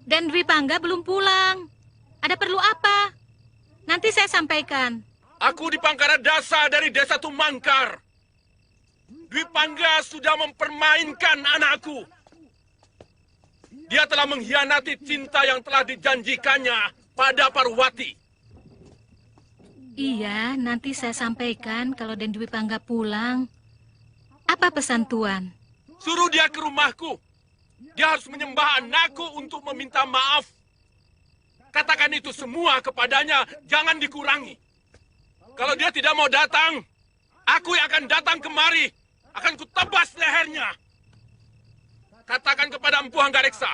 Dan Dwi Pangga belum pulang. Ada perlu apa? Nanti saya sampaikan. Aku di Pangkara Dasa dari desa Tumangkar. Dwi Pangga sudah mempermainkan anakku. Dia telah mengkhianati cinta yang telah dijanjikannya pada Parwati. Iya, nanti saya sampaikan kalau Den Dwi Pangga pulang. Apa pesan Tuan? Suruh dia ke rumahku. Dia harus menyembah anakku untuk meminta maaf. Katakan itu semua kepadanya, jangan dikurangi. Kalau dia tidak mau datang, aku yang akan datang kemari. Akan kutebas lehernya. Katakan kepada Empu Hanggareksa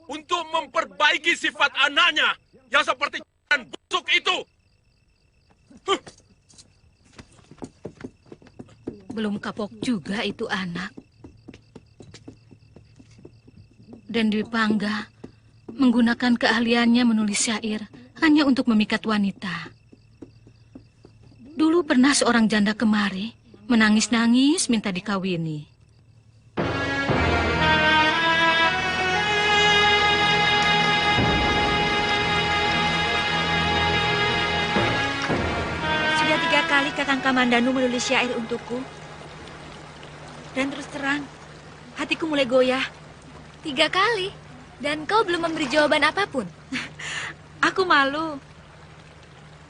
untuk memperbaiki sifat anaknya yang seperti busuk itu. Belum kapok juga itu anak. Dan Dwi Pangga menggunakan keahliannya menulis syair hanya untuk memikat wanita. Dulu pernah seorang janda kemari menangis-nangis minta dikawini. Sudah 3 kali Kakang Kamandanu menulis syair untukku. Dan terus terang, hatiku mulai goyah. 3 kali? Dan kau belum memberi jawaban apapun? Aku malu.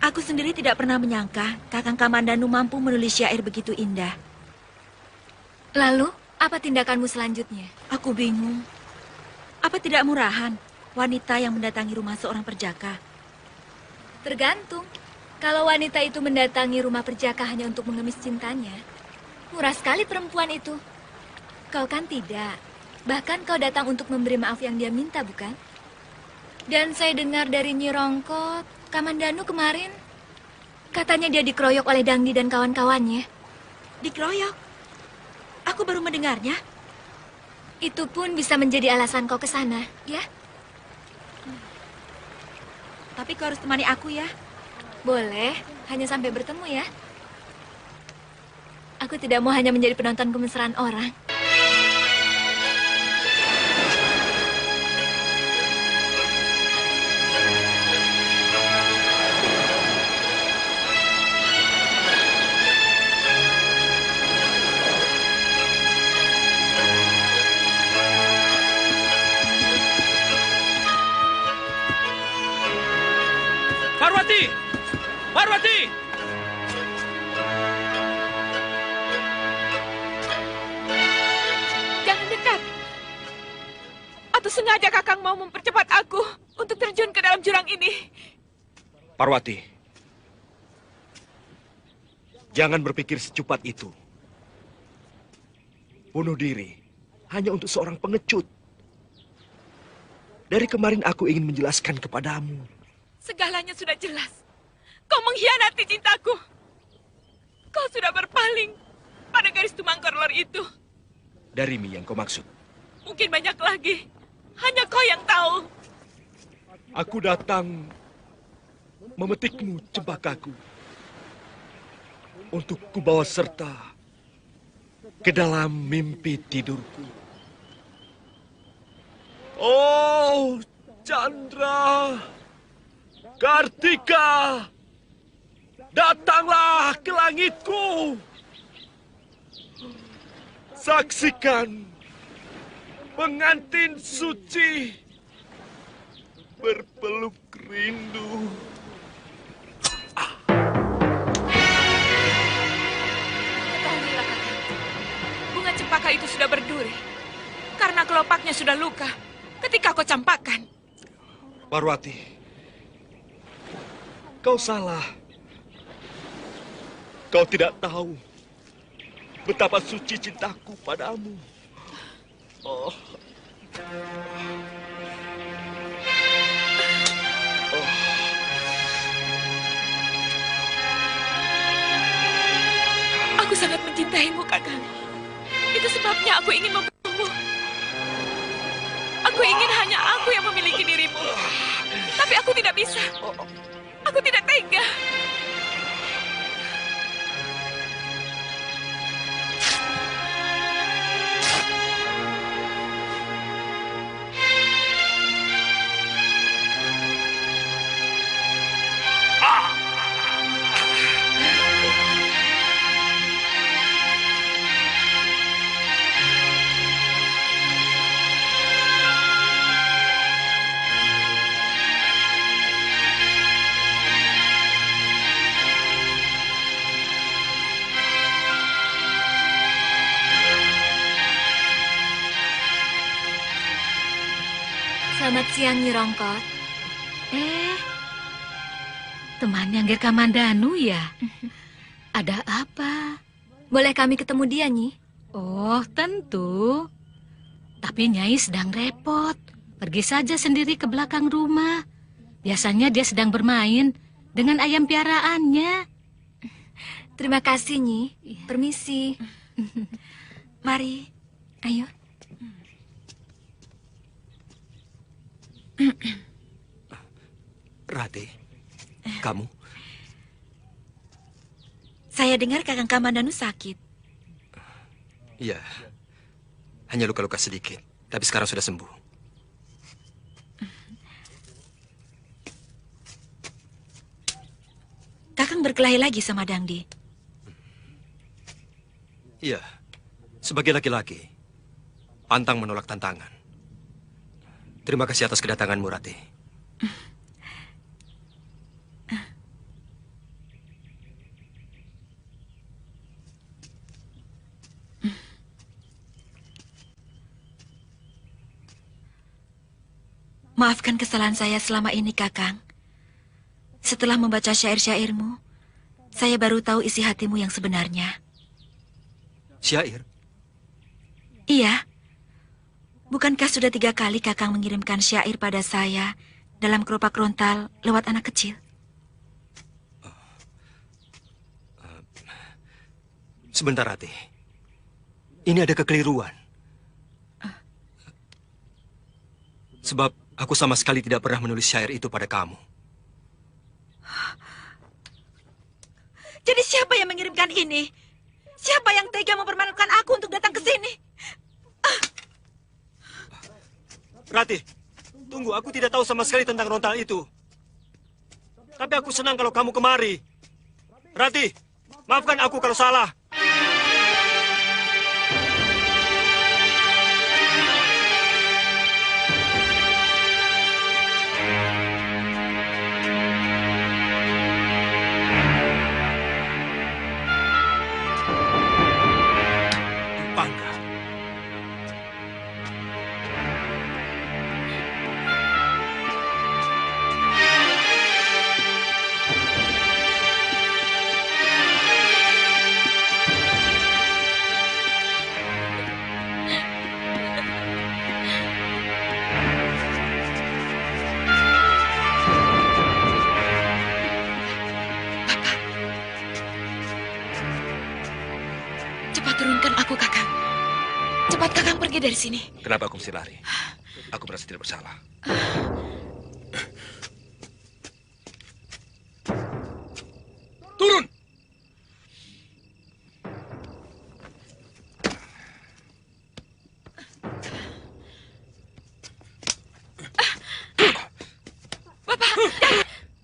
Aku sendiri tidak pernah menyangka Kakang Kamandanu mampu menulis syair begitu indah. Lalu, apa tindakanmu selanjutnya? Aku bingung. Apa tidak murahan wanita yang mendatangi rumah seorang perjaka? Tergantung. Kalau wanita itu mendatangi rumah perjaka hanya untuk mengemis cintanya, murah sekali perempuan itu. Kau kan tidak. Bahkan kau datang untuk memberi maaf yang dia minta, bukan? Dan saya dengar dari Nyi Rongkot, Kamandanu kemarin, katanya dia dikeroyok oleh Dangdi dan kawan-kawannya. Dikeroyok? Aku baru mendengarnya. Itu pun bisa menjadi alasan kau ke sana, ya? Tapi kau harus temani aku ya. Boleh, hanya sampai bertemu ya. Aku tidak mau hanya menjadi penonton kemesraan orang. Parwati! Parwati! Jangan dekat. Atau sengaja Kakang mau mempercepat aku untuk terjun ke dalam jurang ini. Parwati, jangan berpikir secepat itu. Bunuh diri hanya untuk seorang pengecut. Dari kemarin aku ingin menjelaskan kepadamu. Segalanya sudah jelas. Kau mengkhianati cintaku. Kau sudah berpaling pada garis Tumangkar Lor itu. Darimi yang kau maksud? Mungkin banyak lagi. Hanya kau yang tahu. Aku datang memetikmu cempakaku untuk kubawa serta ke dalam mimpi tidurku. Oh, Chandra, Kartika, datanglah ke langitku. Saksikan pengantin suci berpeluk rindu. Ketahuilah, Kakang. Bunga cempaka itu sudah berduri. Karena kelopaknya sudah luka ketika kau campakkan. Parwati, kau salah. Kau tidak tahu betapa suci cintaku padamu. Oh. Aku sangat mencintaimu, Kakang. Itu sebabnya aku ingin membunuhmu. Aku ingin hanya aku yang memiliki dirimu. Tapi aku tidak bisa. Aku tidak tega. Selamat siang, Nyi Rongkot. Temannya Ngger Kamandanu ya? Ada apa? Boleh kami ketemu dia, Nyi? Oh, tentu. Tapi Nyai sedang repot. Pergi saja sendiri ke belakang rumah. Biasanya dia sedang bermain dengan ayam piaraannya. Terima kasih, Nyi. Permisi. Mari. Ayo. Rati, kamu? Saya dengar Kakang Kamandanu sakit. Iya, hanya luka-luka sedikit, tapi sekarang sudah sembuh. Kakang berkelahi lagi sama Dangdi. Iya, sebagai laki-laki, pantang menolak tantangan. Terima kasih atas kedatanganmu, Rati. Maafkan kesalahan saya selama ini, Kakang. Setelah membaca syair-syairmu, saya baru tahu isi hatimu yang sebenarnya. Syair? Iya. Bukankah sudah 3 kali Kakang mengirimkan syair pada saya dalam keropak rontal lewat anak kecil? Sebentar, Rati. Ini ada kekeliruan. Sebab aku sama sekali tidak pernah menulis syair itu pada kamu. Jadi siapa yang mengirimkan ini? Siapa yang tega mempermalukan aku untuk datang ke sini? Rati, tunggu. Aku tidak tahu sama sekali tentang rontal itu. Tapi aku senang kalau kamu kemari. Rati, maafkan aku kalau salah. Bangga. Cepat turunkan aku, Kakang. Cepat Kakang pergi dari sini. Kenapa aku mesti lari? Aku merasa tidak bersalah. Turun!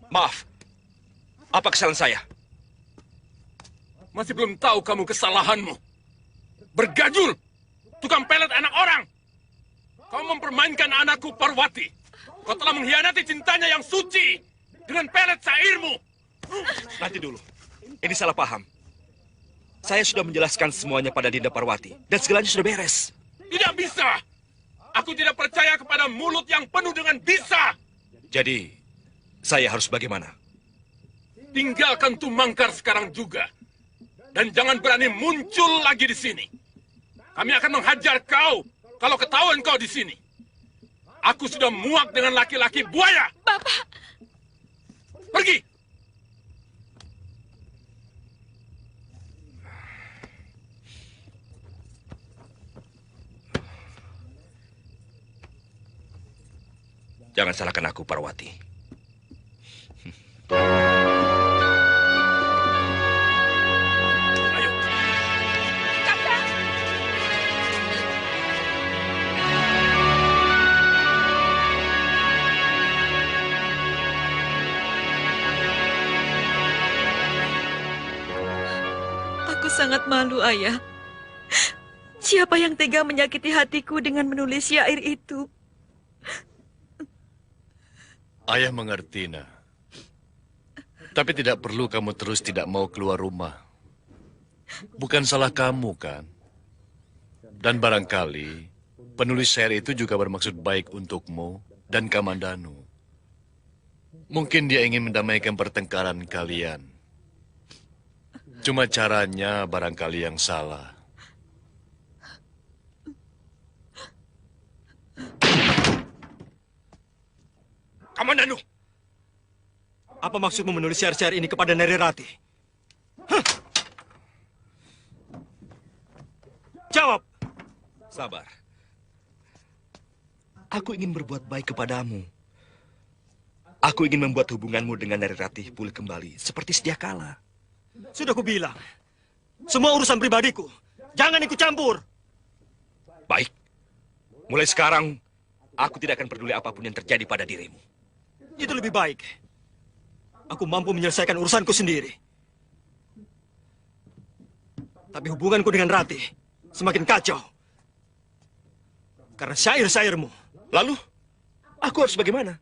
Maaf. Apa kesalahan saya? Masih belum tahu kamu kesalahanmu. Bergajul! Tukang pelet anak orang! Kau mempermainkan anakku Parwati. Kau telah mengkhianati cintanya yang suci dengan pelet syairmu. Nanti dulu. Ini salah paham. Saya sudah menjelaskan semuanya pada Dinda Parwati. Dan segalanya sudah beres. Tidak bisa! Aku tidak percaya kepada mulut yang penuh dengan bisa! Jadi, saya harus bagaimana? Tinggalkan Tumangkar sekarang juga. Dan jangan berani muncul lagi di sini. Kami akan menghajar kau kalau ketahuan kau di sini. Aku sudah muak dengan laki-laki buaya. Bapak! Pergi! Jangan salahkan aku, Parwati. Ayo. Kakang! Aku sangat malu, Ayah. Siapa yang tega menyakiti hatiku dengan menulis syair itu? Ayah mengerti, Nak. Tapi tidak perlu kamu terus tidak mau keluar rumah. Bukan salah kamu, kan? Dan barangkali penulis syair itu juga bermaksud baik untukmu dan Kamandanu. Mungkin dia ingin mendamaikan pertengkaran kalian. Cuma caranya barangkali yang salah. Kamandanu! Apa maksudmu menulis syair-syair ini kepada Nari Rati? Hah? Jawab! Sabar. Aku ingin berbuat baik kepadamu. Aku ingin membuat hubunganmu dengan Nari Rati pulih kembali seperti sedia kala. Sudah kubilang, semua urusan pribadiku. Jangan ikut campur. Baik. Mulai sekarang, aku tidak akan peduli apapun yang terjadi pada dirimu. Itu lebih baik. Aku mampu menyelesaikan urusanku sendiri. Tapi hubunganku dengan Rati semakin kacau. Karena syair-syairmu. Lalu, aku harus bagaimana?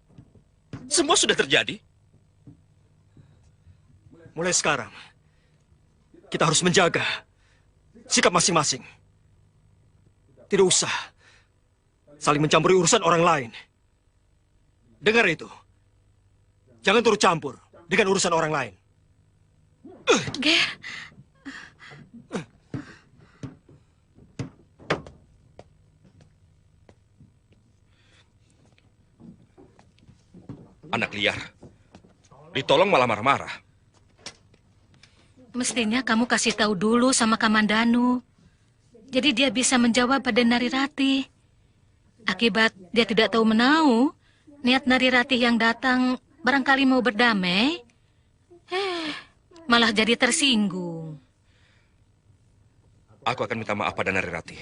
Semua sudah terjadi. Mulai sekarang, kita harus menjaga sikap masing-masing. Tidak usah saling mencampuri urusan orang lain. Dengar itu. Jangan turut campur dengan urusan orang lain. Ger, Anak liar. Ditolong malah marah-marah. mestinya kamu kasih tahu dulu sama Kamandanu. Jadi dia bisa menjawab pada Nari Rati. Akibat dia tidak tahu menau, niat Nari Rati yang datang barangkali mau berdamai, malah jadi tersinggung. Aku akan minta maaf pada Nari Rati.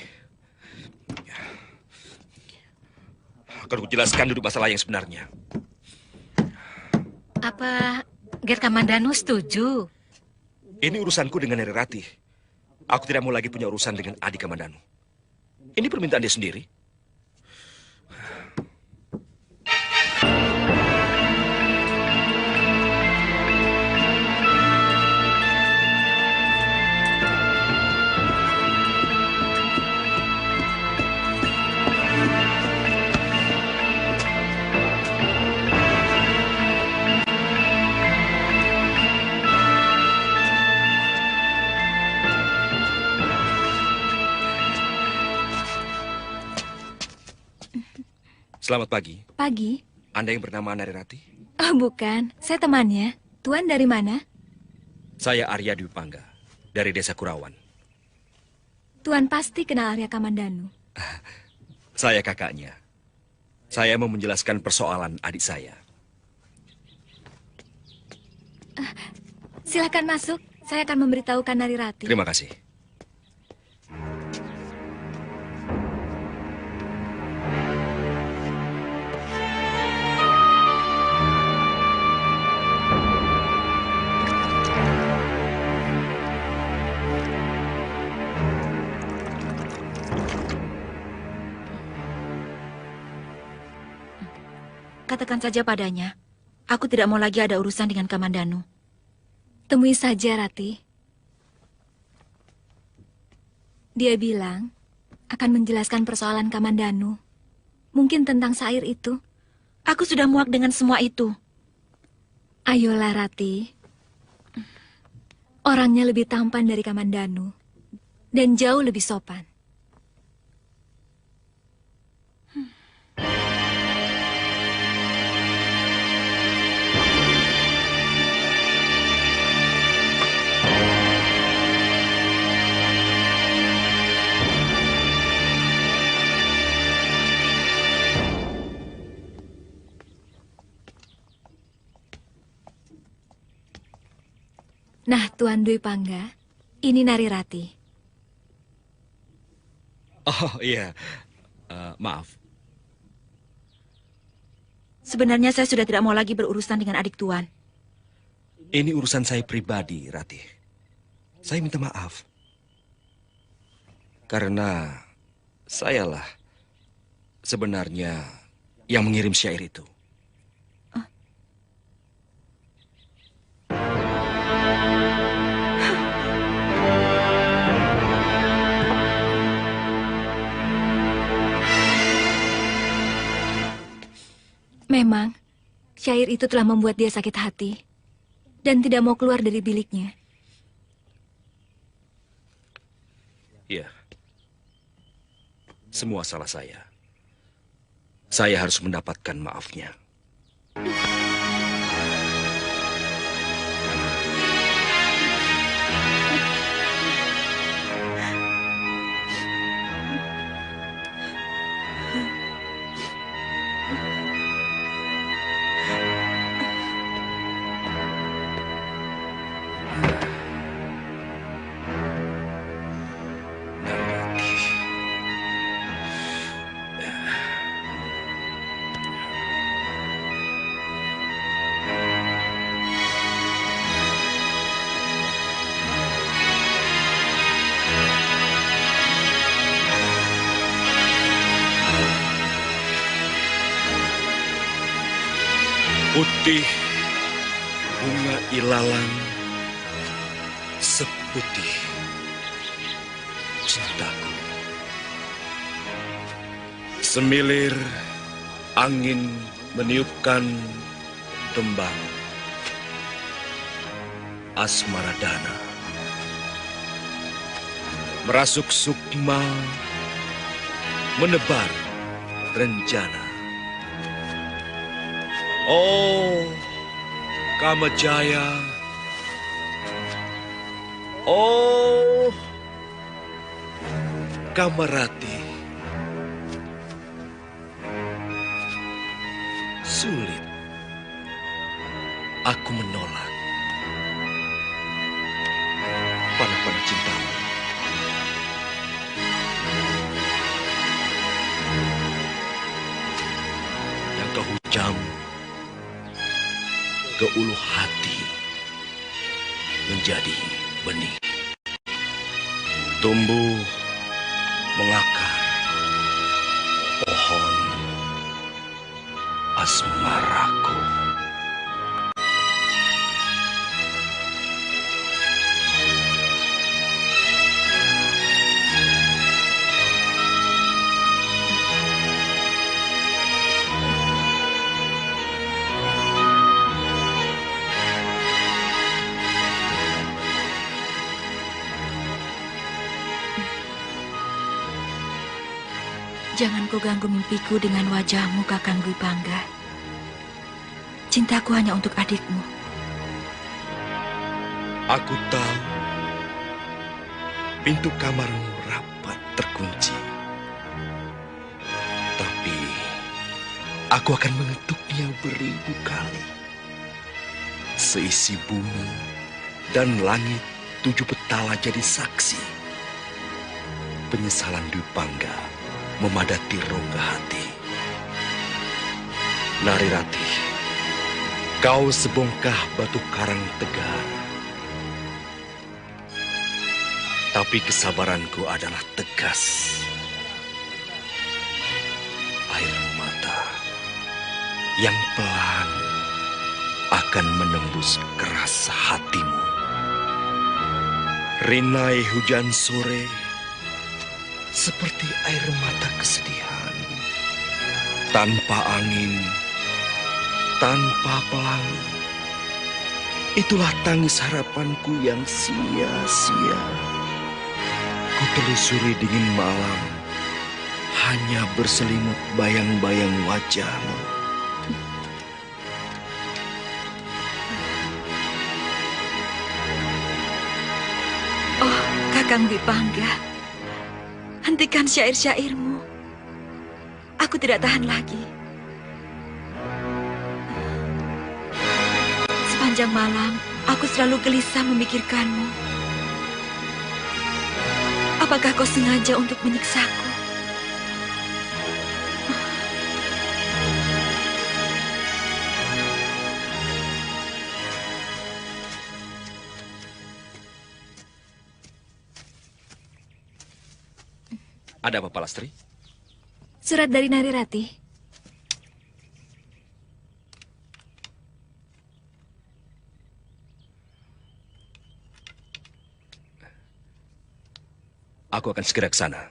Akan kujelaskan duduk masalah yang sebenarnya. Apa Ger Kamandanu setuju? Ini urusanku dengan Nari Rati. Aku tidak mau lagi punya urusan dengan adik Kamandanu. Ini permintaan dia sendiri. Selamat pagi. Pagi. Anda yang bernama Nari Rati? Oh, bukan. Saya temannya. Tuan dari mana? Saya Arya Dwi Pangga, dari Desa Kurawan. Tuan pasti kenal Arya Kamandanu. Saya kakaknya. Saya mau menjelaskan persoalan adik saya. Silakan masuk. Saya akan memberitahukan Nari Rati. Terima kasih. Katakan saja padanya, aku tidak mau lagi ada urusan dengan Kamandanu. Temui saja, Rati. Dia bilang akan menjelaskan persoalan Kamandanu. Mungkin tentang syair itu. Aku sudah muak dengan semua itu. Ayolah, Rati. Orangnya lebih tampan dari Kamandanu. Dan jauh lebih sopan. Nah, Tuan Dwi Pangga, ini Nari Rati. Oh iya, maaf. Sebenarnya saya sudah tidak mau lagi berurusan dengan adik Tuan. Ini urusan saya pribadi, Rati. Saya minta maaf. Karena sayalah sebenarnya yang mengirim syair itu. Memang, syair itu telah membuat dia sakit hati dan tidak mau keluar dari biliknya. Iya. Semua salah saya. Saya harus mendapatkan maafnya. Putih bunga ilalang seputih cintaku. Semilir angin meniupkan tembang asmaradana. Merasuk sukma menebar rencana. Oh, Kamajaya. Oh, Kamarati. Sulit aku menolak panah-panah cintamu. Yang kau hujam ke ulu hati menjadi benih, tumbuh mengakar pohon asmaraku. Jangan kau ganggu mimpiku dengan wajahmu, Kakang Dwi Pangga. Cintaku hanya untuk adikmu. Aku tahu pintu kamarmu rapat terkunci. Tapi aku akan mengetuknya beribu kali. Seisi bumi dan langit 7 petala jadi saksi. Penyesalan Dwi Pangga memadati rongga hati. Narirati, kau sebongkah batu karang tegar. Tapi kesabaranku adalah tegas. Air mata yang pelan akan menembus keras hatimu. Rinai hujan sore seperti air mata kesedihan. Tanpa angin, tanpa pelangi. Itulah tangis harapanku yang sia-sia. Ku telusuri dingin malam, hanya berselimut bayang-bayang wajahmu. Oh, Kakang Dwi Pangga. Hentikan syair-syairmu. Aku tidak tahan lagi. Sepanjang malam, aku selalu gelisah memikirkanmu. Apakah kau sengaja untuk menyiksaku? Ada apa, Palastri? Surat dari Narirati. Aku akan segera ke sana.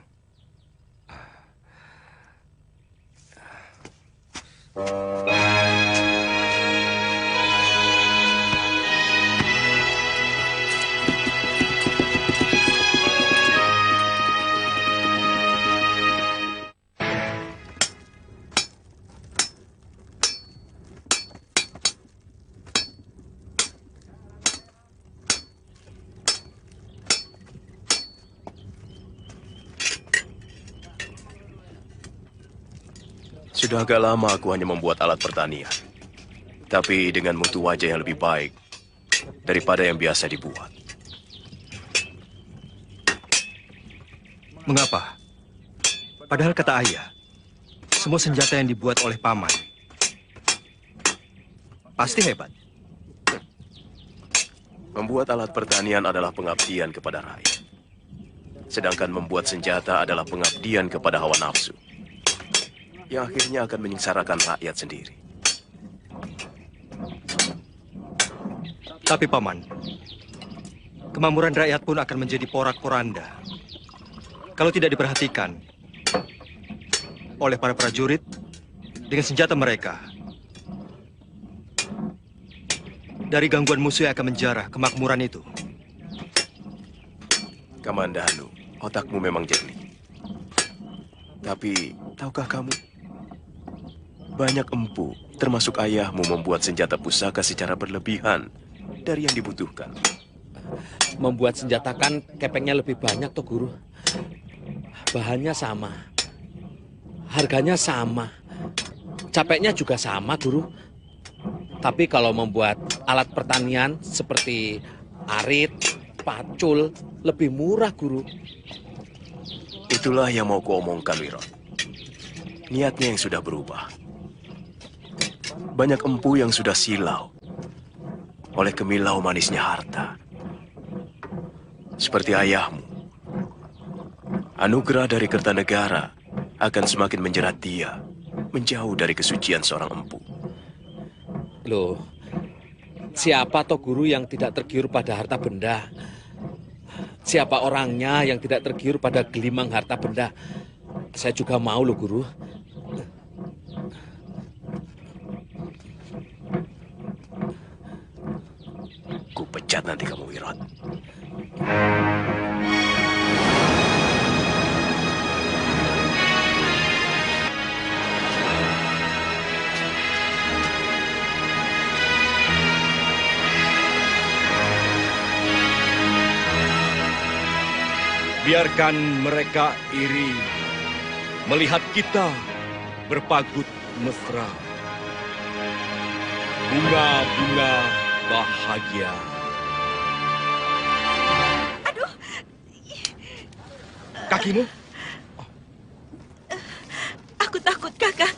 Sudah agak lama aku hanya membuat alat pertanian. Tapi dengan mutu wajah yang lebih baik daripada yang biasa dibuat. Mengapa? Padahal kata ayah, semua senjata yang dibuat oleh paman pasti hebat. Membuat alat pertanian adalah pengabdian kepada rakyat. Sedangkan membuat senjata adalah pengabdian kepada hawa nafsu. Yang akhirnya akan menyengsarakan rakyat sendiri. Tapi paman, kemakmuran rakyat pun akan menjadi porak-poranda kalau tidak diperhatikan oleh para prajurit dengan senjata mereka. Dari gangguan musuh yang akan menjarah kemakmuran itu. Kamandanu, otakmu memang jernih. Tapi, tahukah kamu? Banyak empu, termasuk ayahmu, membuat senjata pusaka secara berlebihan dari yang dibutuhkan. Membuat senjata kan kepengnya lebih banyak toh guru. Bahannya sama. Harganya sama. Capeknya juga sama guru. Tapi kalau membuat alat pertanian seperti arit, pacul, lebih murah guru. Itulah yang mau kuomongkan, Wiro. Niatnya yang sudah berubah. Banyak empu yang sudah silau oleh kemilau manisnya harta. Seperti ayahmu. Anugerah dari Kertanegara akan semakin menjerat dia menjauh dari kesucian seorang empu. Loh, siapa toh guru yang tidak tergiur pada harta benda? Siapa orangnya yang tidak tergiur pada gelimang harta benda? Saya juga mau loh guru. Ku pecat nanti kamu, Wirot. Biarkan mereka iri melihat kita berpagut mesra. Bunga-bunga bahagia. Aduh. Kakimu? Aku takut, Kakang.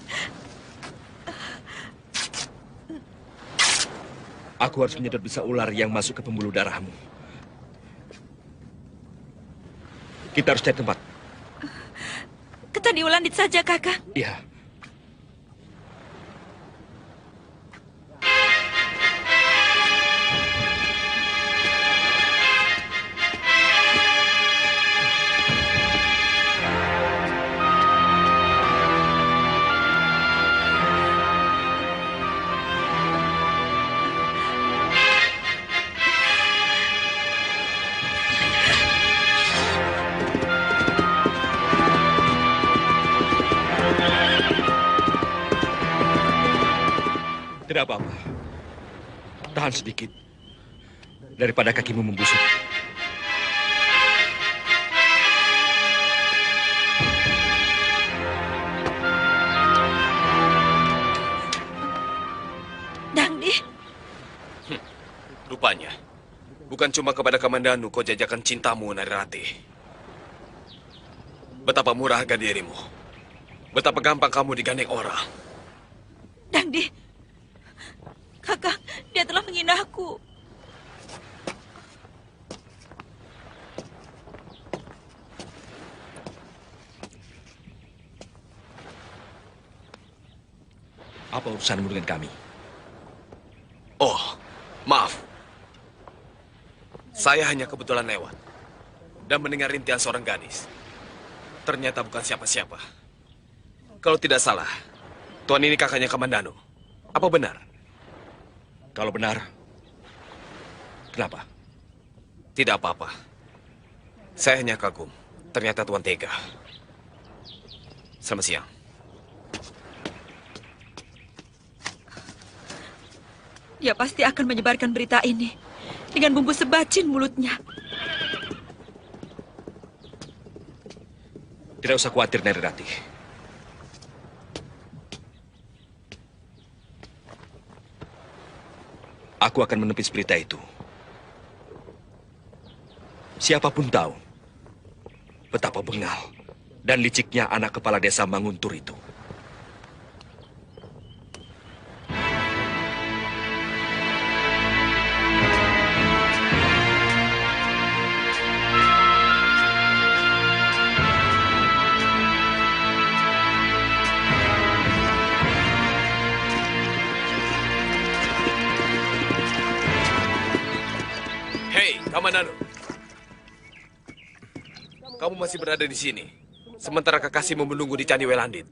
Aku harus menyedot bisa ular yang masuk ke pembuluh darahmu. Kita harus cari tempat. Ke Candi Ulandit saja, Kakang. Iya. Tidak apa-apa. Tahan sedikit. Daripada kakimu membusuk. Dangdi. Rupanya, bukan cuma kepada Kamandanu kau jajakan cintamu, Narirati. Betapa murah harga dirimu. Betapa gampang kamu digandeng orang. Dangdi. Kakang, dia telah menghina aku. Apa urusanmu dengan kami? Oh, maaf. Saya hanya kebetulan lewat dan mendengar rintihan seorang gadis. Ternyata bukan siapa-siapa. Kalau tidak salah, tuan ini kakaknya Kamandanu. Apa benar? Kalau benar, kenapa? Tidak apa-apa. Saya hanya kagum. Ternyata tuan tega. Selamat siang. Dia pasti akan menyebarkan berita ini dengan bumbu sebacin mulutnya. Tidak usah khawatir, Narirati. Aku akan menepis berita itu. Siapapun tahu betapa bengal dan liciknya anak kepala desa Manguntur itu. Hei, Kamandanu. Kamu masih berada di sini, sementara kekasihmu menunggu di Candi Welandit.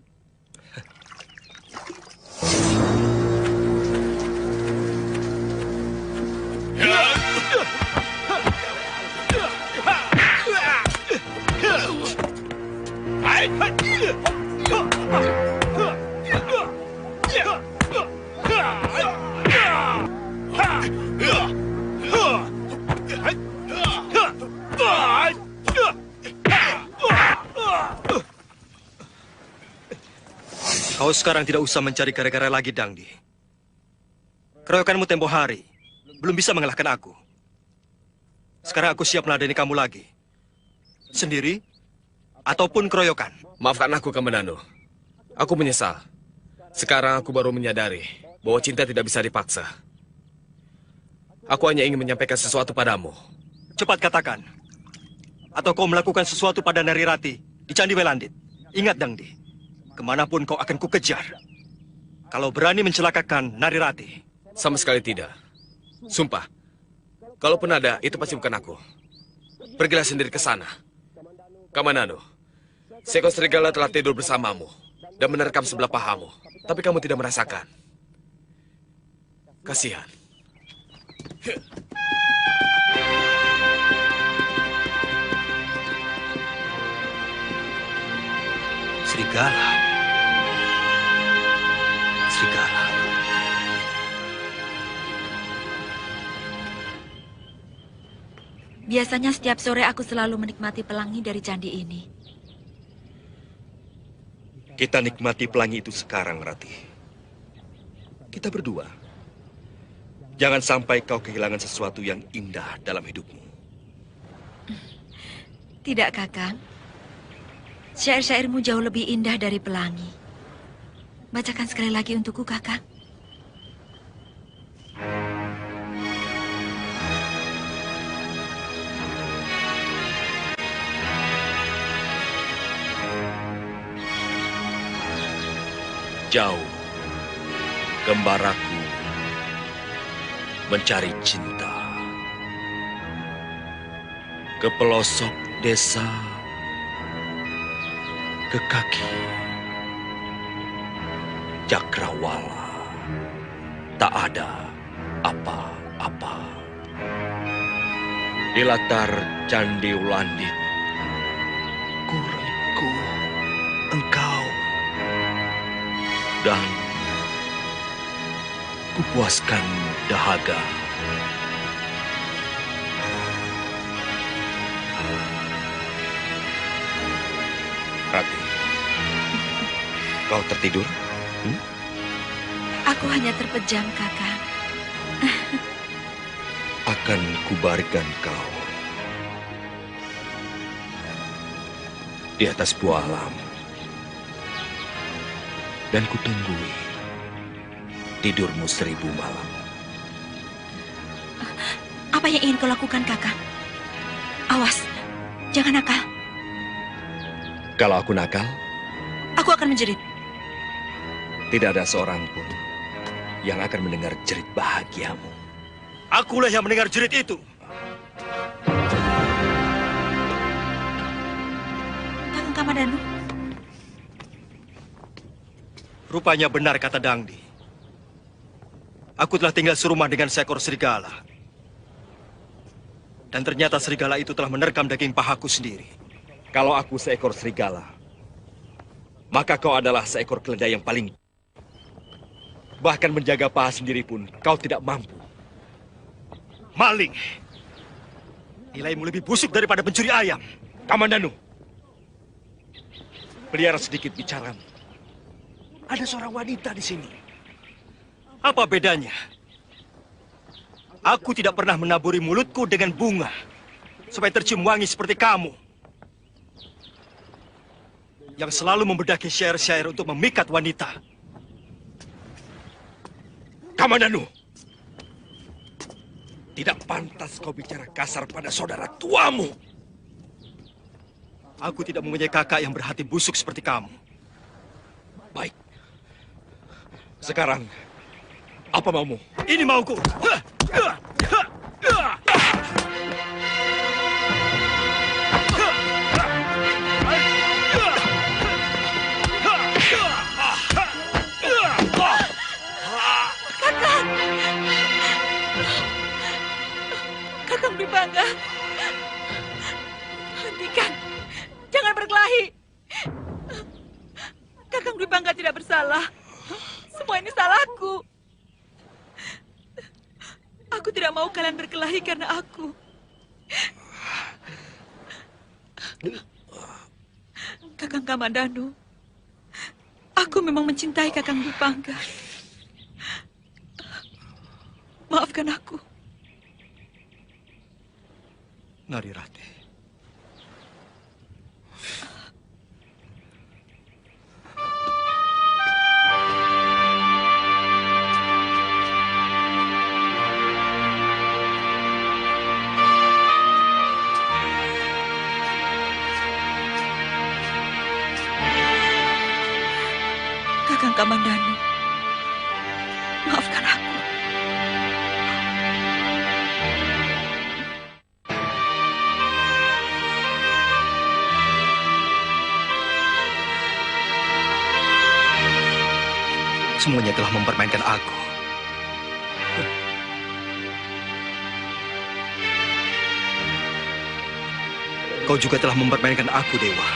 Kau sekarang tidak usah mencari gara-gara lagi, Dangdi. Keroyokanmu tempo hari belum bisa mengalahkan aku. Sekarang aku siap meladeni kamu lagi. Sendiri ataupun keroyokan. Maafkan aku, Kamandanu. Aku menyesal. Sekarang aku baru menyadari bahwa cinta tidak bisa dipaksa. Aku hanya ingin menyampaikan sesuatu padamu. Cepat katakan. Atau kau melakukan sesuatu pada Narirati di Candi Welandit. Ingat, Dangdi. Kemanapun kau akan kukejar. Kalau berani mencelakakan Narirati. Sama sekali tidak. Sumpah. Kalaupun ada, itu pasti bukan aku. Pergilah sendiri ke sana. Kamandanu, seekor serigala telah tidur bersamamu dan menerkam sebelah pahamu. Tapi kamu tidak merasakan. Kasihan. Serigala. Serigala. Biasanya setiap sore aku selalu menikmati pelangi dari candi ini. Kita nikmati pelangi itu sekarang, Rati. Kita berdua. Jangan sampai kau kehilangan sesuatu yang indah dalam hidupmu. Tidak, Kakang. Syair-syairmu jauh lebih indah dari pelangi. Bacakan sekali lagi untukku, Kakang. Jauh, gembaraku mencari cinta. Ke pelosok desa, ke kaki Cakrawala, tak ada apa-apa. Di latar Candi Welandit, ku rindu engkau dan kupuaskan dahaga. Rati, kau tertidur? Aku hanya terpejam, Kakang. Akan kubaringkan kau di atas buah alam dan kutunggui tidurmu 1000 malam. Apa yang ingin kau lakukan, Kakang? Awas, jangan nakal. Kalau aku nakal, Aku akan menjerit. tidak ada seorang pun yang akan mendengar jerit bahagiamu. Akulah yang mendengar jerit itu. Kakang Kamandanu, Rupanya benar kata Dangdi. Aku telah tinggal serumah dengan seekor serigala. Dan ternyata serigala itu telah menerkam daging pahaku sendiri. Kalau aku seekor serigala, maka kau adalah seekor keledai yang paling... Bahkan menjaga paha sendiri pun kau tidak mampu. Maling! Nilaimu lebih busuk daripada pencuri ayam. Kamandanu, pelihara sedikit bicaramu. Ada seorang wanita di sini. Apa bedanya? Aku tidak pernah menaburi mulutku dengan bunga supaya tercium wangi seperti kamu yang selalu membedaki syair-syair untuk memikat wanita. Kamandanu, tidak pantas kau bicara kasar pada saudara tuamu. Aku tidak mempunyai kakak yang berhati busuk seperti kamu. Baik. Sekarang, apa maumu? Ini mauku. Kakang Dwi Pangga, hentikan. Jangan berkelahi. Kakang Dwi Pangga tidak bersalah. Semua ini salahku. Aku tidak mau kalian berkelahi karena aku. Kakang Kamandanu, aku memang mencintai Kakang Dwi Pangga. Maafkan aku. Narirati. Kakang Kamandanu, maafkan aku. Semuanya telah mempermainkan aku. Kau juga telah mempermainkan aku, Dewa.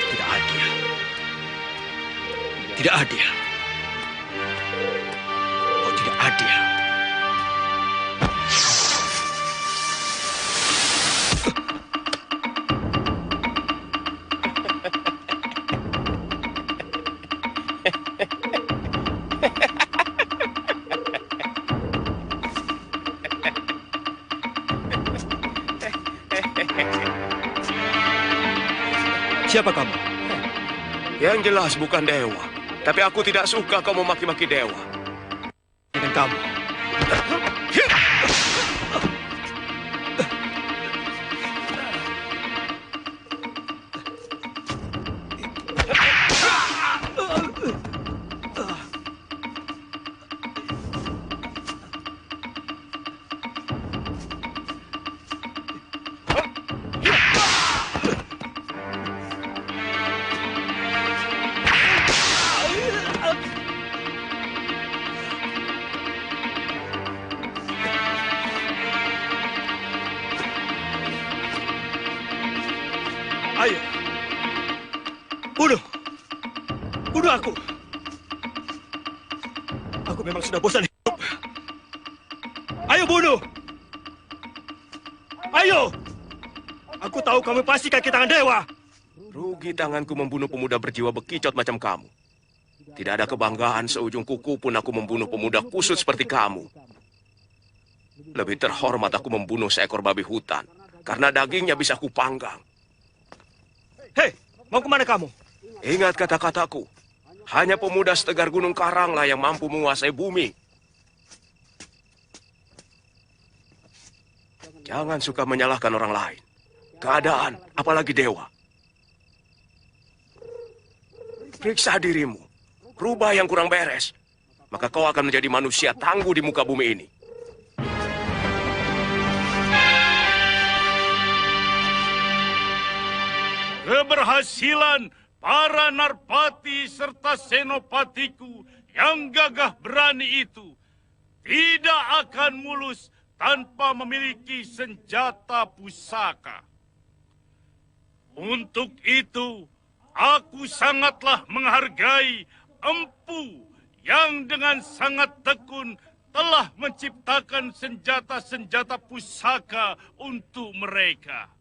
Tidak adil. Tidak adil. Kau tidak adil. Siapa kamu? Yang jelas bukan dewa. Tapi aku tidak suka kau memaki-maki dewa. Dengan kamu. Ayo. Bunuh. Bunuh aku. Aku memang sudah bosan hidup. Ayo bunuh. Ayo. Aku tahu kamu pasti kaki tangan dewa. Rugi tanganku membunuh pemuda berjiwa bekicot macam kamu. Tidak ada kebanggaan seujung kuku pun aku membunuh pemuda kusut seperti kamu. Lebih terhormat aku membunuh seekor babi hutan. Karena dagingnya bisa kupanggang. Hei, mau kemana kamu? Ingat kata-kataku. Hanya pemuda setegar Gunung Karanglah yang mampu menguasai bumi. Jangan suka menyalahkan orang lain. Keadaan, apalagi dewa. Periksa dirimu. Rubah yang kurang beres. Maka kau akan menjadi manusia tangguh di muka bumi ini. Keberhasilan para narpati serta senopatiku yang gagah berani itu tidak akan mulus tanpa memiliki senjata pusaka. Untuk itu, aku sangatlah menghargai Empu yang dengan sangat tekun telah menciptakan senjata-senjata pusaka untuk mereka.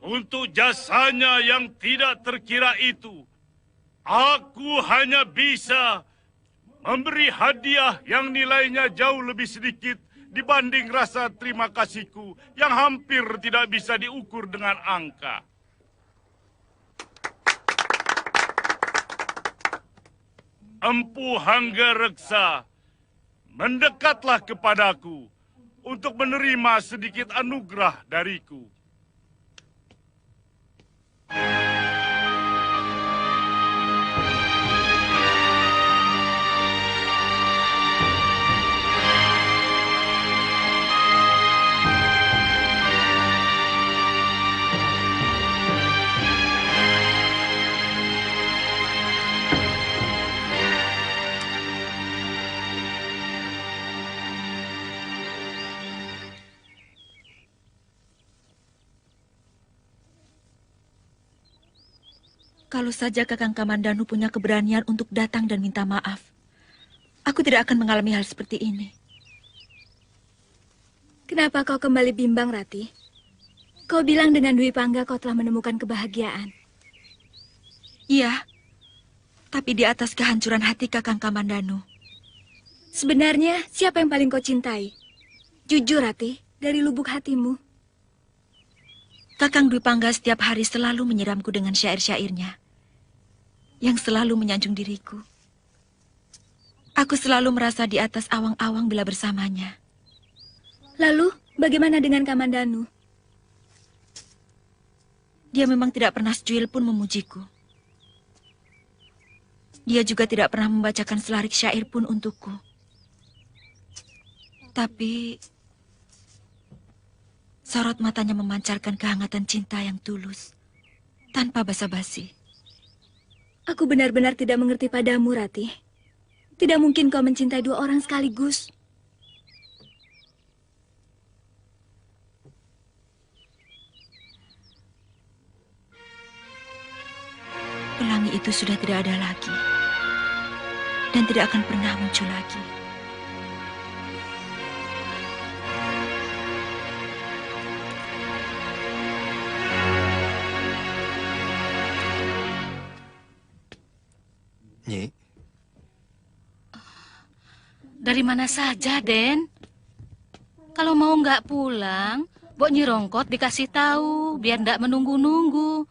Untuk jasanya yang tidak terkira itu, aku hanya bisa memberi hadiah yang nilainya jauh lebih sedikit dibanding rasa terima kasihku yang hampir tidak bisa diukur dengan angka. Empu Hanggareksa, mendekatlah kepadaku untuk menerima sedikit anugerah dariku. Kalau saja Kakang Kamandanu punya keberanian untuk datang dan minta maaf, aku tidak akan mengalami hal seperti ini. Kenapa kau kembali bimbang, Rati? Kau bilang dengan Dwi Pangga kau telah menemukan kebahagiaan. Iya, tapi di atas kehancuran hati Kakang Kamandanu. Sebenarnya, siapa yang paling kau cintai? Jujur, Rati, dari lubuk hatimu. Kakang Dwi Pangga setiap hari selalu menyiramku dengan syair-syairnya, yang selalu menyanjung diriku. Aku selalu merasa di atas awang-awang bila bersamanya. Lalu, bagaimana dengan Kamandanu? Dia memang tidak pernah secuil pun memujiku. Dia juga tidak pernah membacakan selarik syair pun untukku. Tapi sorot matanya memancarkan kehangatan cinta yang tulus, tanpa basa-basi. Aku benar-benar tidak mengerti padamu, Rati. Tidak mungkin kau mencintai dua orang sekaligus. Pelangi itu sudah tidak ada lagi, dan tidak akan pernah muncul lagi. Nyi, Dari mana saja, Den? Kalau mau nggak pulang, Mbok Nyi Rongkot dikasih tahu biar nggak menunggu-nunggu.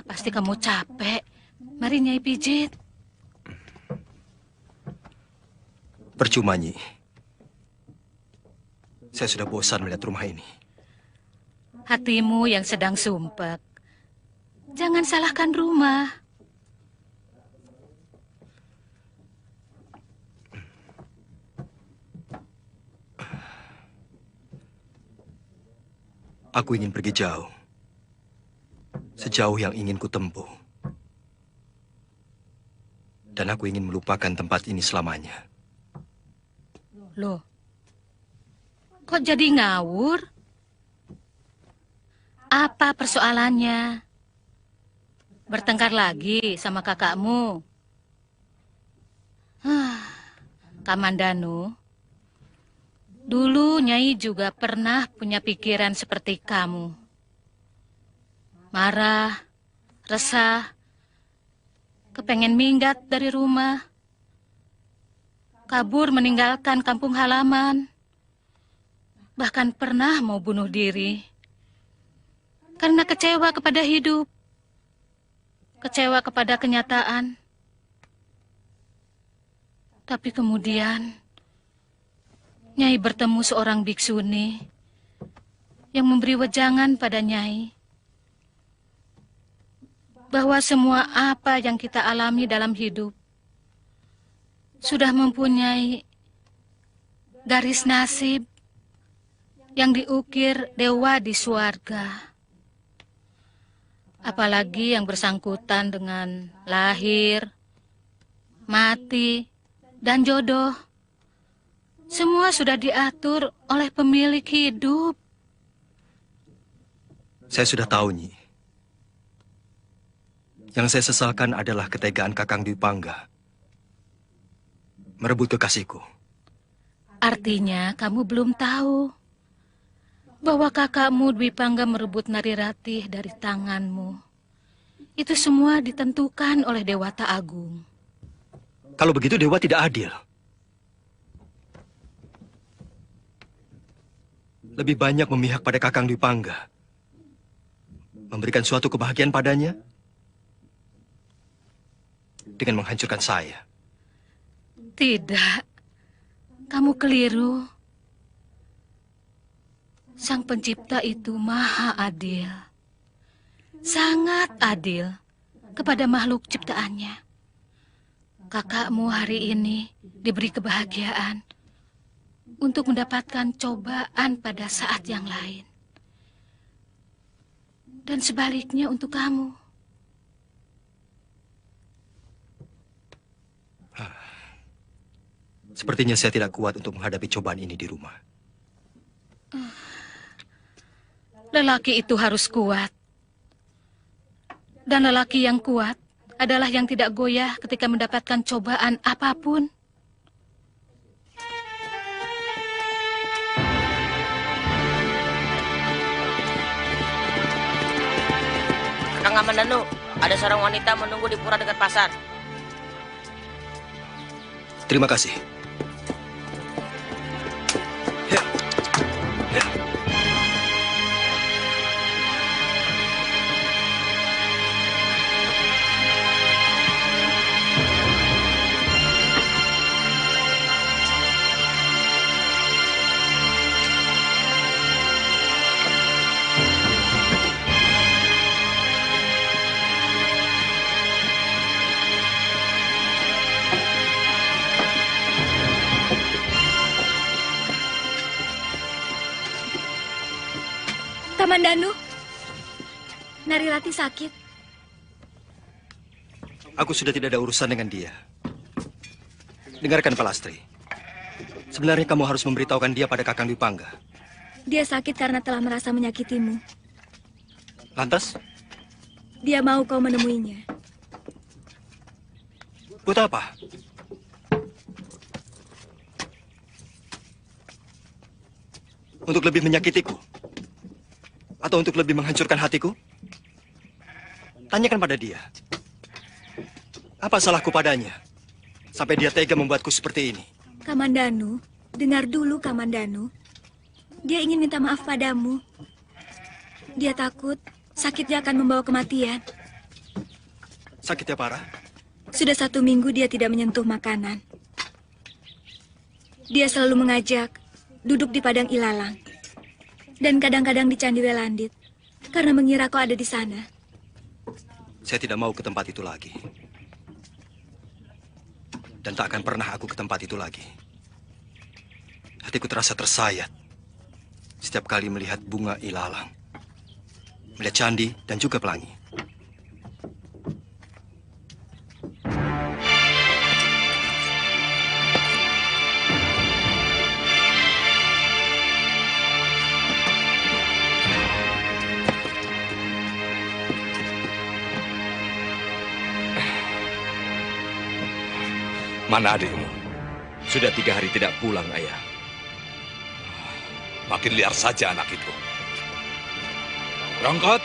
Pasti kamu capek. Mari Nyai pijit. percuma Nyi. Saya sudah bosan melihat rumah ini. Hatimu yang sedang sumpek. Jangan salahkan rumah. Aku ingin pergi jauh. Sejauh yang ingin ku tempuh. Dan aku ingin melupakan tempat ini selamanya. Loh, kok jadi ngawur? Apa persoalannya? Bertengkar lagi sama kakakmu? Kamandanu, dulu Nyai juga pernah punya pikiran seperti kamu. Marah, resah, kepengen minggat dari rumah, kabur meninggalkan kampung halaman, bahkan pernah mau bunuh diri. Karena kecewa kepada hidup, kecewa kepada kenyataan. Tapi kemudian, Nyai bertemu seorang biksuni yang memberi wejangan pada Nyai bahwa semua apa yang kita alami dalam hidup sudah mempunyai garis nasib yang diukir dewa di surga. Apalagi yang bersangkutan dengan lahir, mati, dan jodoh. Semua sudah diatur oleh pemilik hidup. Saya sudah tahu, Nyi. Yang saya sesalkan adalah ketegaan Kakang Dwi Pangga merebut kekasihku. Artinya kamu belum tahu bahwa kakakmu Dwi Pangga merebut Narirati dari tanganmu. Itu semua ditentukan oleh Dewata Agung. Kalau begitu Dewa tidak adil. Lebih banyak memihak pada Kakang Dwi Pangga. Memberikan suatu kebahagiaan padanya dengan menghancurkan saya. Tidak, kamu keliru. Sang Pencipta itu maha adil. Sangat adil kepada makhluk ciptaannya. Kakakmu hari ini diberi kebahagiaan untuk mendapatkan cobaan pada saat yang lain. Dan sebaliknya untuk kamu. Sepertinya saya tidak kuat untuk menghadapi cobaan ini di rumah. Lelaki itu harus kuat. Dan lelaki yang kuat adalah yang tidak goyah ketika mendapatkan cobaan apapun. Kakang Kamandanu, ada seorang wanita menunggu di pura dekat pasar. Terima kasih. Kamandanu, Narirati sakit. Aku sudah tidak ada urusan dengan dia. Dengarkan Palastri. Sebenarnya kamu harus memberitahukan dia pada Kakang Dwi Pangga. Dia sakit karena telah merasa menyakitimu. Lantas? Dia mau kau menemuinya. Buat apa? Untuk lebih menyakitiku? Atau untuk lebih menghancurkan hatiku? Tanyakan pada dia. Apa salahku padanya? Sampai dia tega membuatku seperti ini. Kamandanu, dengar dulu Kamandanu. Dia ingin minta maaf padamu. Dia takut sakitnya akan membawa kematian. Sakitnya parah? Sudah 1 minggu dia tidak menyentuh makanan. Dia selalu mengajak duduk di padang ilalang. Dan kadang-kadang di Candi Welandit. Karena mengira kau ada di sana. Saya tidak mau ke tempat itu lagi. Dan tak akan pernah aku ke tempat itu lagi. Hatiku terasa tersayat. Setiap kali melihat bunga ilalang. Melihat candi dan juga pelangi. Mana adikmu? Sudah 3 hari tidak pulang, Ayah. Makin liar saja anak itu. Berangkat.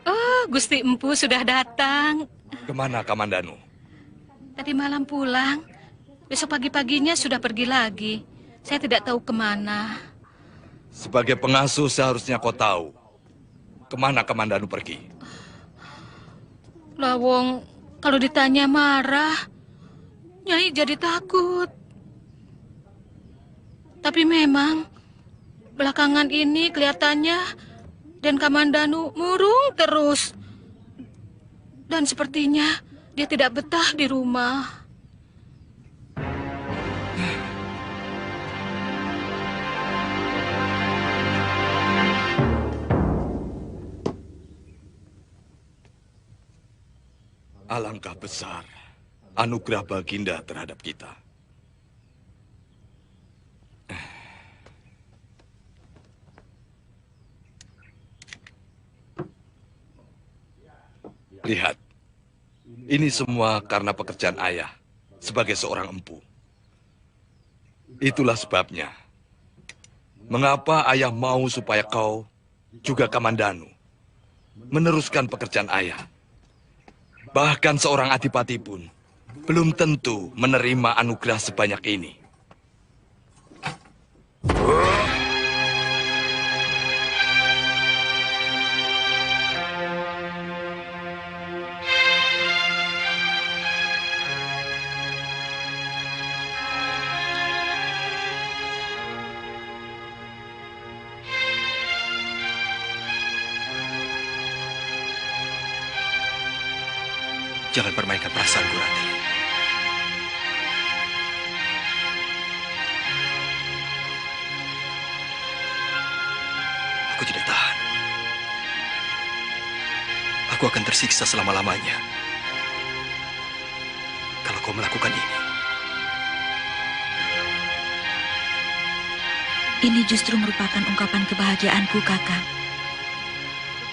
Oh, Gusti Empu sudah datang. Kemana Kamandanu? Tadi malam pulang. Besok pagi-paginya sudah pergi lagi. Saya tidak tahu kemana. Sebagai pengasuh seharusnya kau tahu. Kemana Kamandanu pergi? Lawong, kalau ditanya marah, Nyai jadi takut. Tapi memang, belakangan ini kelihatannya Den Kamandanu murung terus. Dan sepertinya dia tidak betah di rumah. Alangkah besar anugerah Baginda terhadap kita. Lihat, ini semua karena pekerjaan ayah sebagai seorang empu. Itulah sebabnya. Mengapa ayah mau supaya kau juga Kamandanu meneruskan pekerjaan ayah. Bahkan seorang adipati pun belum tentu menerima anugerah sebanyak ini. Jangan permainkan perasaanku, Rati. Aku tidak tahan. Aku akan tersiksa selama-lamanya kalau kau melakukan ini. Ini justru merupakan ungkapan kebahagiaanku, Kakang.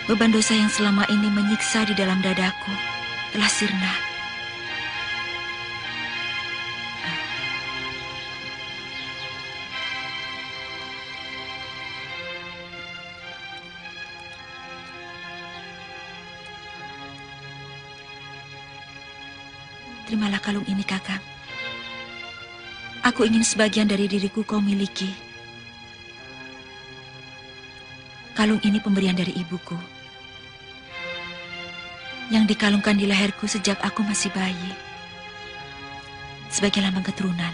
Beban dosa yang selama ini menyiksa di dalam dadaku telah sirna. Terimalah kalung ini, Kakang. Aku ingin sebagian dari diriku kau miliki. Kalung ini pemberian dari ibuku, yang dikalungkan di leherku sejak aku masih bayi, sebagai lambang keturunan.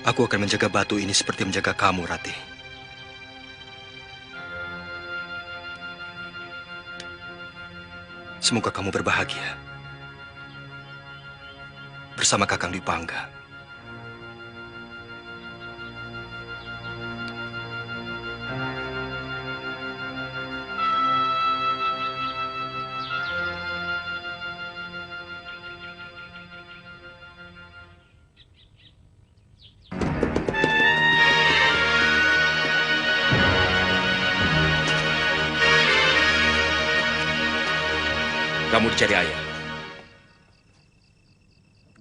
Aku akan menjaga batu ini seperti menjaga kamu, Rati. Semoga kamu berbahagia bersama Kakang Dwi Pangga. Kamu dicari ayah.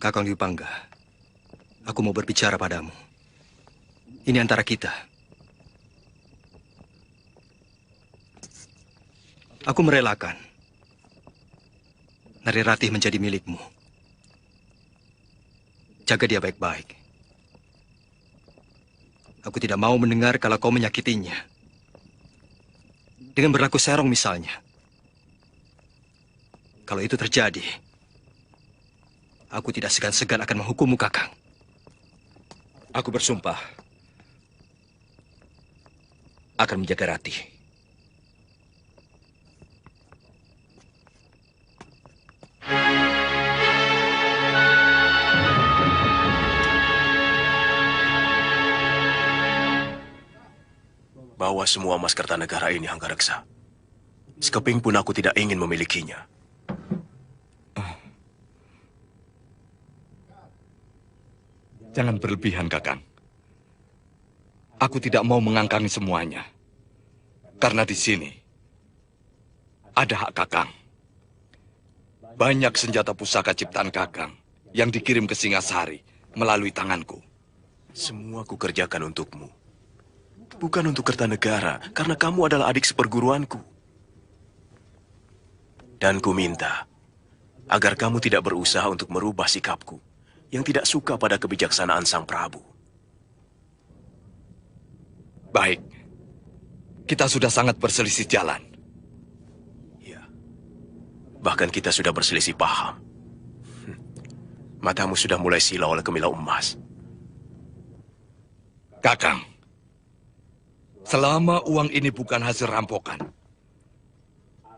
Kakang Dwi Pangga, aku mau berbicara padamu. Ini antara kita. Aku merelakan Nari Ratih menjadi milikmu. Jaga dia baik-baik. Aku tidak mau mendengar kalau kau menyakitinya. Dengan berlaku serong misalnya. Kalau itu terjadi, aku tidak segan-segan akan menghukummu, Kakang. Aku bersumpah akan menjaga Ratih. Bawa semua emas Kertanegara ini, Hanggareksa. Sekeping pun aku tidak ingin memilikinya. Jangan berlebihan, Kakang. Aku tidak mau mengangkangi semuanya. Karena di sini ada hak Kakang. Banyak senjata pusaka ciptaan Kakang yang dikirim ke Singasari melalui tanganku. Semua aku kerjakan untukmu. Bukan untuk Kertanegara, karena kamu adalah adik seperguruanku. Dan ku minta agar kamu tidak berusaha untuk merubah sikapku yang tidak suka pada kebijaksanaan Sang Prabu. Baik. Kita sudah sangat berselisih jalan. Ya. Bahkan kita sudah berselisih paham. Matamu sudah mulai silau oleh kemilau emas. Kakang, selama uang ini bukan hasil rampokan,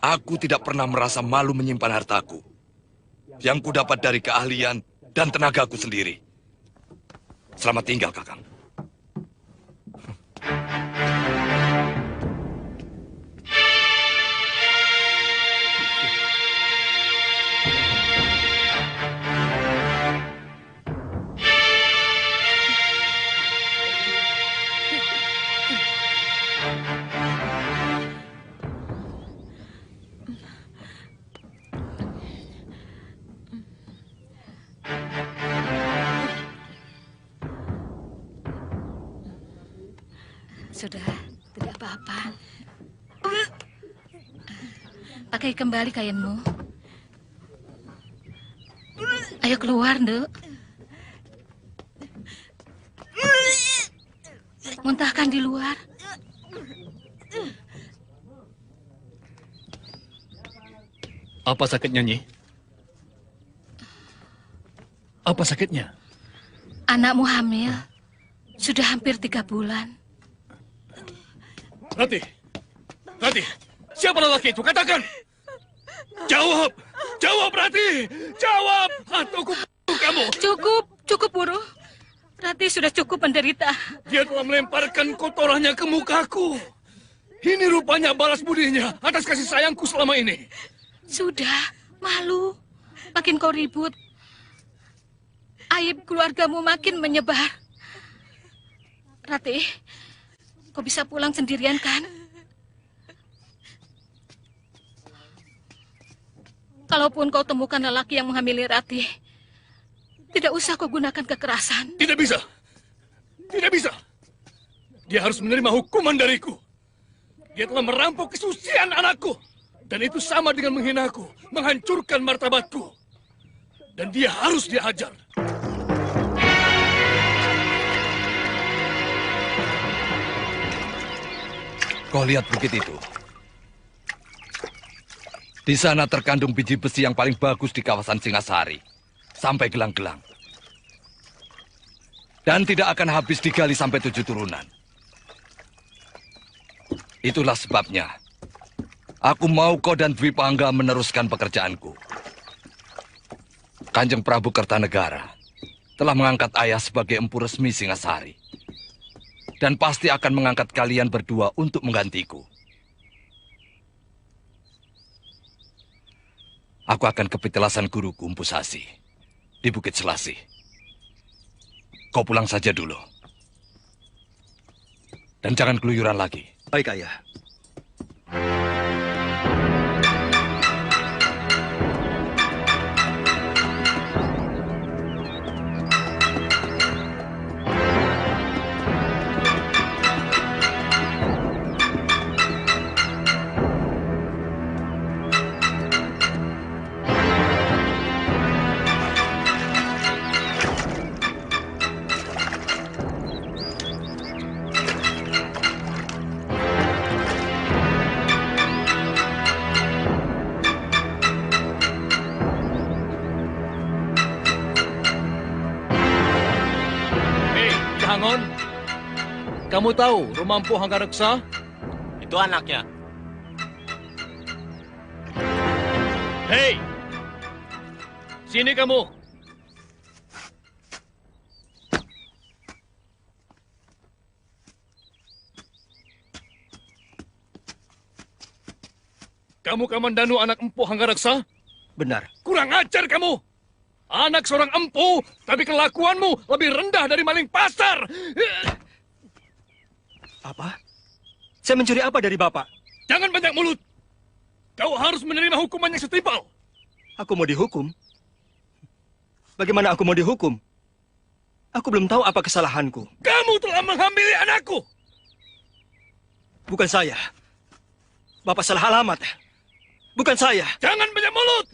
aku tidak pernah merasa malu menyimpan hartaku yang kudapat dari keahlian dan tenagaku sendiri. Selamat tinggal, Kakang. sudah, tidak apa-apa. Pakai kembali kainmu. Ayo keluar, Nduk. Muntahkan di luar. Apa sakitnya, Nyi? Apa sakitnya? Anakmu hamil. Sudah hampir 3 bulan. Rati! Rati! Siapa lelaki itu? Katakan! Jawab! Jawab, Rati! Jawab! Atau kubunuh kamu! Cukup, Guru. Rati sudah cukup menderita. Dia telah melemparkan kotorannya ke mukaku. Ini rupanya balas budinya atas kasih sayangku selama ini. Sudah, malu. Makin kau ribut, aib keluargamu makin menyebar. Rati, kau bisa pulang sendirian kan? Kalaupun kau temukan lelaki yang menghamili Rati, tidak usah kau gunakan kekerasan. Tidak bisa. Tidak bisa. Dia harus menerima hukuman dariku. Dia telah merampok kesucian anakku. Dan itu sama dengan menghinaku, menghancurkan martabatku. Dan dia harus dihajar. Kau lihat bukit itu? Di sana terkandung biji besi yang paling bagus di kawasan Singasari. Sampai gelang-gelang. Dan tidak akan habis digali sampai 7 turunan. Itulah sebabnya aku mau kau dan Dwi Pangga meneruskan pekerjaanku. Kanjeng Prabu Kertanegara telah mengangkat ayah sebagai empu resmi Singasari. Dan pasti akan mengangkat kalian berdua untuk menggantiku. Aku akan ke petelasan guruku Empu Sasi di Bukit Selasih. Kau pulang saja dulu. Dan jangan keluyuran lagi. Baik, Ayah. Kamu tahu rumah Empu Hanggareksa? Itu anaknya. Hei! Sini kamu. Kamu Kamandanu anak Empu Hanggareksa? Benar. Kurang ajar kamu! Anak seorang empu, tapi kelakuanmu lebih rendah dari maling pasar! Apa? Saya mencuri apa dari Bapak? Jangan banyak mulut! Kau harus menerima hukuman yang setimpal! Aku mau dihukum? Bagaimana aku mau dihukum? Aku belum tahu apa kesalahanku. Kamu telah menghamili anakku! Bukan saya. Bapak salah alamat. Bukan saya. Jangan banyak mulut!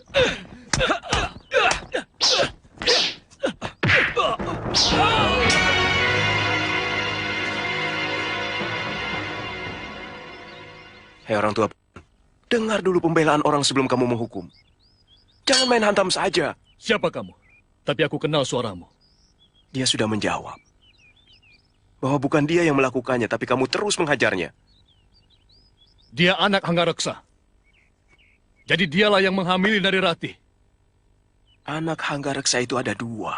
Hei orang tua, dengar dulu pembelaan orang sebelum kamu menghukum. Jangan main hantam saja. Siapa kamu? Tapi aku kenal suaramu. Dia sudah menjawab bahwa bukan dia yang melakukannya, tapi kamu terus menghajarnya. Dia anak Hanggareksa. Jadi dialah yang menghamili dari Rati. Anak Hanggareksa itu ada 2.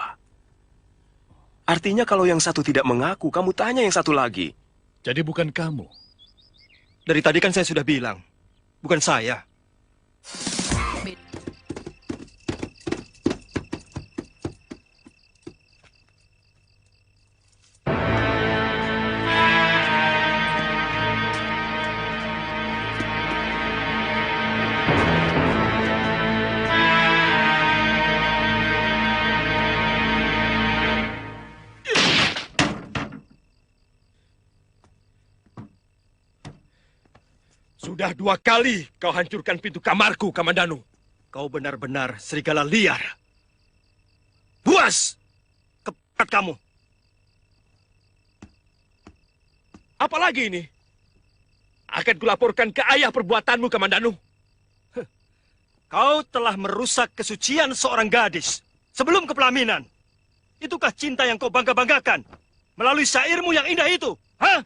Artinya kalau yang satu tidak mengaku, kamu tanya yang satu lagi. Jadi bukan kamu. Dari tadi kan saya sudah bilang, bukan saya. Kedua kali kau hancurkan pintu kamarku, Kamandanu. Kau benar-benar serigala liar. Buas! Kepat kamu. Apalagi ini? Akan kulaporkan ke ayah perbuatanmu, Kamandanu. Kau telah merusak kesucian seorang gadis sebelum kepelaminan. Itukah cinta yang kau bangga-banggakan melalui syairmu yang indah itu? Hah?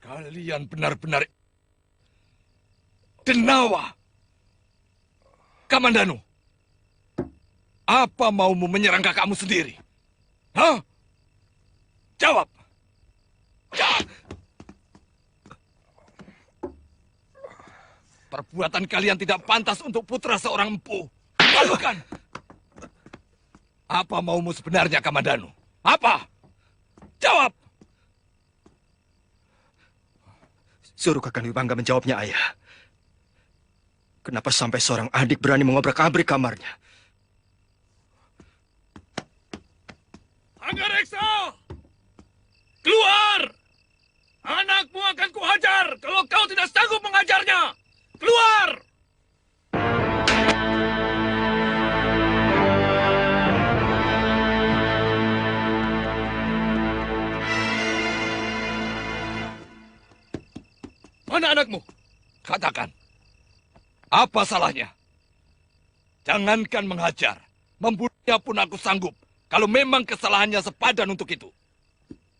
Kalian benar-benar denawa. Kamandanu, apa maumu menyerang kakakmu sendiri? Hah? Jawab. Perbuatan kalian tidak pantas untuk putra seorang empu. Lakukan. Apa maumu sebenarnya, Kamandanu? Apa? Jawab. Suruh Kakang Wibangga menjawabnya, ayah. Kenapa sampai seorang adik berani mengobrak-abrik kamarnya? Anggareksa! Keluar! Anakmu akan kuhajar kalau kau tidak sanggup mengajarnya! Keluar! Mana anakmu? Katakan. Apa salahnya? Jangankan menghajar. Membunuhnya pun aku sanggup. Kalau memang kesalahannya sepadan untuk itu.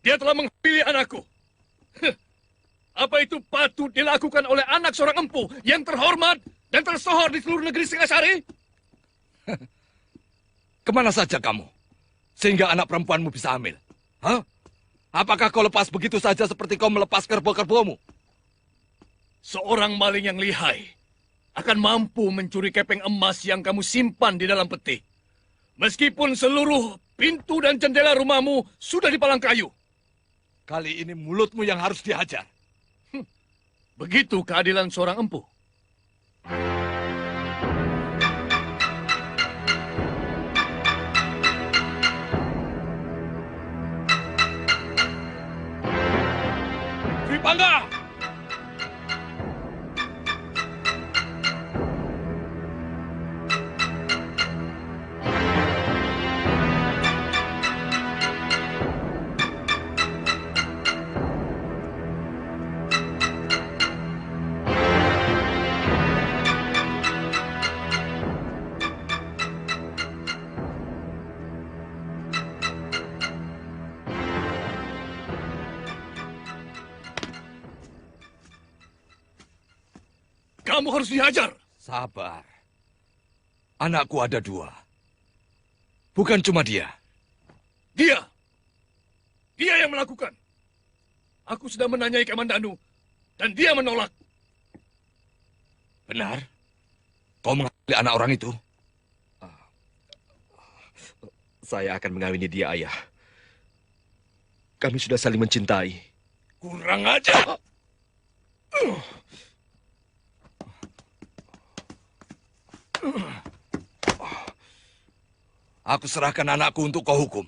Dia telah menghamili anakku. Apa itu patut dilakukan oleh anak seorang empu yang terhormat dan tersohor di seluruh negeri Singasari? Kemana saja kamu? Sehingga anak perempuanmu bisa hamil. Hah? Apakah kau lepas begitu saja seperti kau melepas kerbau-kerbomu? Seorang maling yang lihai akan mampu mencuri kepeng emas yang kamu simpan di dalam peti. Meskipun seluruh pintu dan jendela rumahmu sudah dipalang kayu. Kali ini mulutmu yang harus dihajar. Begitu keadilan seorang empu. Wibangga! Kamu harus dihajar. Sabar. Anakku ada 2. Bukan cuma dia. Dia yang melakukan. Aku sudah menanyai Kamandanu, dan dia menolak. Benar? Kau mengambil anak orang itu? Saya akan mengawini dia, ayah. Kami sudah saling mencintai. Kurang ajar! Aku serahkan anakku untuk kau hukum.